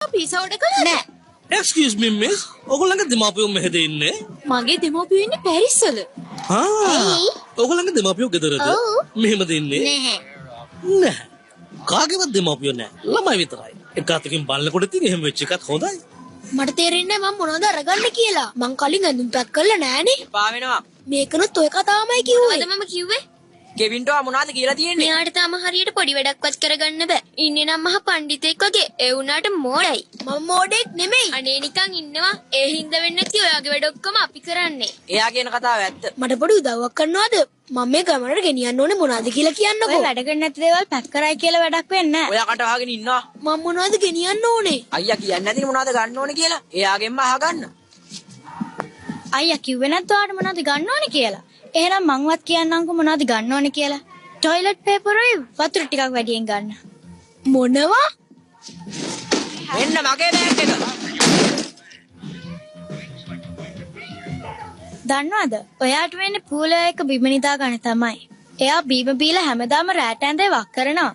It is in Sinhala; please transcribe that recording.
පිසවඩ කළා නෑ. Excuse me miss. ඔයගොල්ලන්ගේ දෙමාපියෝ මෙහෙද ඉන්නේ? මගේ දෙමව්පියෝ ඉන්නේ පැරිස්වල. ඔයගොල්ලන්ගේ දෙමාපියෝ ගෙදරද? ඔව්. මෙහෙමද ඉන්නේ? නැහැ. නැහැ. කාගේවත් දෙමාපියෝ නැහැ. ළමයි විතරයි. එක අතකින් බලනකොට ඉතින් එහෙම වෙච්ච එකත් හොඳයි. මට තේරෙන්නේ මම මොනවද අරගන්න කියලා. මං කලින් ඇඳුම් පැක් කරලා නෑනේ. පා වෙනවා. මේකනොත් ඔය කතාවමයි කිව්වේ. මොකද මම කිව්වේ? කෙවින්ට මොනවද කියලා තියෙන්නේ? මෙයාට තාම හරියට පොඩි වැඩක්වත් කරගන්න බෑ. ඉන්නේ නම් මහ පඬිතෙක් වගේ. ඒ වුණාට මෝඩයි. මම මොඩෙක් නෙමෙයි. අනේ නිකන් ඉන්නවා. ඒ හින්දා වෙන්නේ නැති ඔයාගේ වැඩ ඔක්කොම අපි කරන්නේ. එයා කියන කතාව ඇත්ත. මට පොඩි උදව්වක් කරනවද? මම මේ ගමනට ගෙනියන්න ඕනේ මොනවද කියලා කියන්නකෝ. ඔය වැඩ කරන්නේ නැති දේවල් පැක් කරයි කියලා වැඩක් වෙන්නේ නැහැ. ඔයා කට වහගෙන ඉන්නවා. මම මොනවද ගෙනියන්න ඕනේ? අයියා කියන්නේ නැතිනේ මොනවද ගන්න ඕනේ කියලා. එයාගෙන්ම අහගන්න. අයියා කිව්වේ නැත්නම් ඔයාලට මොනවද ගන්න ඕනේ කියලා. එහෙනම් මංවත් කියන්නම්කෝ මොනවද ගන්න ඕනේ කියලා. ටොයිලට් පේපරුයි වතුර ටිකක් වැඩියෙන් ගන්න. මොනවා? මෙන්න මගේ බෑග් එක. දන්නවද? ඔයාට වෙන්නේ පූල එක බිම නිදා ගන්න තමයි. එයා බීම බීලා හැමදාම රැට ඇඳේ වක් කරනවා.